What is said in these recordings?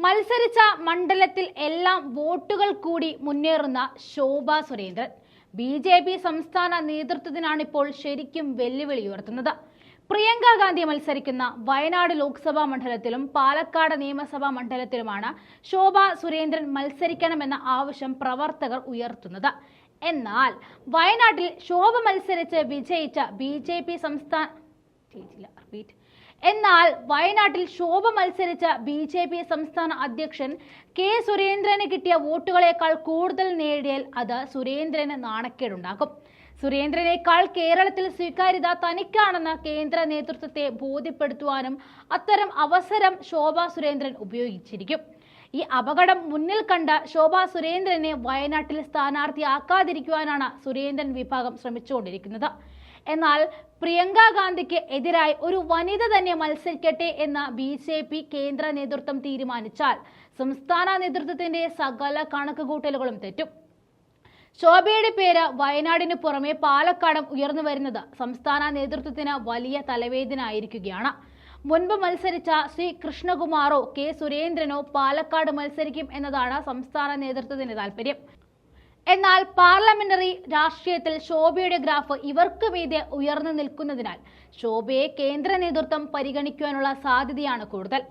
മത്സരിച്ച മണ്ഡലത്തിൽ എല്ലാം വോട്ടുകൾ കൂടി മുന്നേറുന്ന ശോഭ സുരേന്ദ്രൻ ബി.ജെ.പി. സംസ്ഥാന നേതൃത്വത്തിനാണിപ്പോൾ ശരിക്കും വെല്ലുവിളി ഉയർത്തുന്നത്. പ്രിയങ്ക ഗാന്ധി മത്സരിക്കുന്ന വയനാട് ലോക്സഭാ മണ്ഡലത്തിലും പാലക്കാട് നിയമസഭാ മണ്ഡലത്തിലുമാണ് ശോഭ സുരേന്ദ്രൻ മത്സരിക്കണമെന്ന ആവശ്യം പ്രവർത്തകർ ഉയർത്തുന്നത്. എന്നാൽ വയനാട്ടിൽ ശോഭ മത്സരിച്ച് വിജയിച്ച ബി.ജെ.പി. സംസ്ഥാന അധ്യക്ഷൻ കെ സുരേന്ദ്രന് കിട്ടിയ വോട്ടുകളേക്കാൾ കൂടുതൽ നേടിയാൽ അത് സുരേന്ദ്രന് നാണക്കേടുണ്ടാക്കും. സുരേന്ദ്രനേക്കാൾ കേരളത്തിൽ സ്വീകാര്യത തനിക്കാണെന്ന് കേന്ദ്ര നേതൃത്വത്തെ ബോധ്യപ്പെടുത്തുവാനും അത്തരം അവസരം ശോഭ സുരേന്ദ്രൻ ഉപയോഗിച്ചിരിക്കും. ഈ അപകടം മുന്നിൽ കണ്ട ശോഭ സുരേന്ദ്രനെ വയനാട്ടിൽ സ്ഥാനാർത്ഥിയാക്കാതിരിക്കുവാനാണ് സുരേന്ദ്രൻ വിഭാഗം ശ്രമിച്ചുകൊണ്ടിരിക്കുന്നത്. എന്നാൽ പ്രിയങ്ക ഗാന്ധിക്ക് എതിരായി ഒരു വനിത തന്നെ മത്സരിക്കട്ടെ എന്ന ബി.ജെ.പി. കേന്ദ്ര നേതൃത്വം തീരുമാനിച്ചാൽ സംസ്ഥാന നേതൃത്വത്തിന്റെ സകല കണക്കുകൂട്ടലുകളും തെറ്റും. ശോഭയുടെ പേര് വയനാടിന് പുറമെ പാലക്കാടും ഉയർന്നു വരുന്നത് സംസ്ഥാന നേതൃത്വത്തിന് വലിയ തലവേദന ആയിരിക്കുകയാണ്. മുൻപ് മത്സരിച്ച ശ്രീ കൃഷ്ണകുമാറോ കെ സുരേന്ദ്രനോ പാലക്കാട് മത്സരിക്കും എന്നതാണ് സംസ്ഥാന നേതൃത്വത്തിന്റെ താല്പര്യം. എന്നാൽ പാർലമെന്ററി രാഷ്ട്രീയത്തിൽ ശോഭയുടെ ഗ്രാഫ് ഇവർക്ക് മീതെ ഉയർന്നു നിൽക്കുന്നതിനാൽ ശോഭയെ കേന്ദ്ര നേതൃത്വം പരിഗണിക്കുവാനുള്ള സാധ്യതയാണ് കൂടുതൽ.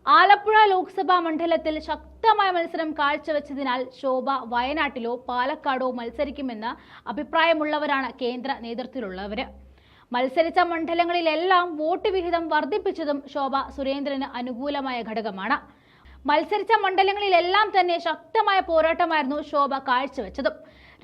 ആലപ്പുഴ ലോക്സഭാ മണ്ഡലത്തിൽ ശക്തമായ മത്സരം കാഴ്ചവെച്ചതിനാൽ ശോഭ വയനാട്ടിലോ പാലക്കാടോ മത്സരിക്കുമെന്ന് അഭിപ്രായമുള്ളവരാണ് കേന്ദ്ര നേതൃത്വത്തിലുള്ളവര്. മത്സരിച്ച മണ്ഡലങ്ങളിലെല്ലാം വോട്ട് വിഹിതം വർദ്ധിപ്പിച്ചതും ശോഭ സുരേന്ദ്രന് അനുകൂലമായ ഘടകമാണ്. മത്സരിച്ച മണ്ഡലങ്ങളിലെല്ലാം തന്നെ ശക്തമായ പോരാട്ടമായിരുന്നു ശോഭ കാഴ്ചവെച്ചതും.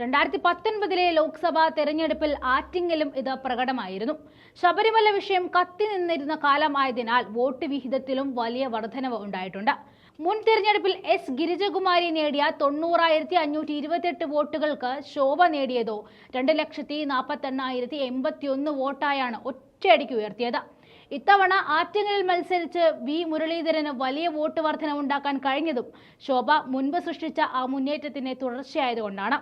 2019 ലോക്സഭാ തെരഞ്ഞെടുപ്പിൽ ആറ്റിങ്ങലും ഇത് പ്രകടമായിരുന്നു. ശബരിമല വിഷയം കത്തി നിന്നിരുന്ന കാലമായതിനാൽ വോട്ട് വിഹിതത്തിലും വലിയ വർധനവ് ഉണ്ടായിട്ടുണ്ട്. മുൻ തെരഞ്ഞെടുപ്പിൽ എസ് ഗിരിജകുമാരി നേടിയ 90,528 വോട്ടുകൾക്ക് ശോഭ നേടിയതോ 2,48,081 വോട്ടായാണ് ഒറ്റയടിക്ക് ഉയർത്തിയത്. ഇത്തവണ ആറ്റിങ്ങലിൽ മത്സരിച്ച് വി മുരളീധരന് വലിയ വോട്ട് വർധനവുണ്ടാക്കാൻ കഴിഞ്ഞതും ശോഭ മുൻപ് സൃഷ്ടിച്ച ആ മുന്നേറ്റത്തിന്റെ തുടർച്ചയായതുകൊണ്ടാണ്.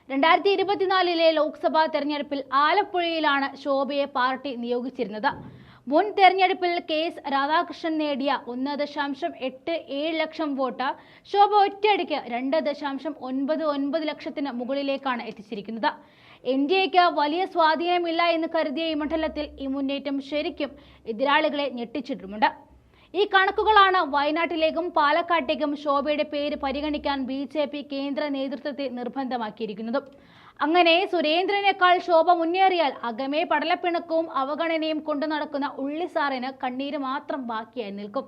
2024 ലോക്സഭാ തെരഞ്ഞെടുപ്പിൽ ആലപ്പുഴയിലാണ് ശോഭയെ പാർട്ടി നിയോഗിച്ചിരുന്നത്. മുൻ തെരഞ്ഞെടുപ്പിൽ കെ.എസ്. രാധാകൃഷ്ണൻ നേടിയ 1.87 ലക്ഷം വോട്ട് ശോഭ ഒറ്റയടിക്ക് 2.99 ലക്ഷത്തിന് മുകളിലേക്കാണ് എത്തിച്ചിരിക്കുന്നത്. എൻ.ഡി.എക്ക് വലിയ സ്വാധീനമില്ല എന്ന് കരുതിയ ഈ മണ്ഡലത്തിൽ ഈ മുന്നേറ്റം ശരിക്കും എതിരാളികളെ ഞെട്ടിച്ചിട്ടുമുണ്ട്. ഈ കണക്കുകളാണ് വയനാട്ടിലേക്കും പാലക്കാട്ടേക്കും ശോഭയുടെ പേര് പരിഗണിക്കാൻ ബി.ജെ.പി. കേന്ദ്ര നേതൃത്വത്തെ നിർബന്ധമാക്കിയിരിക്കുന്നതും. അങ്ങനെ സുരേന്ദ്രനേക്കാൾ ശോഭ മുന്നേറിയാൽ അകമേ പടലപ്പിണക്കവും അവഗണനയും കൊണ്ടു നടക്കുന്ന ഉള്ളിസാറിന് കണ്ണീര് മാത്രം ബാക്കിയായി നിൽക്കും.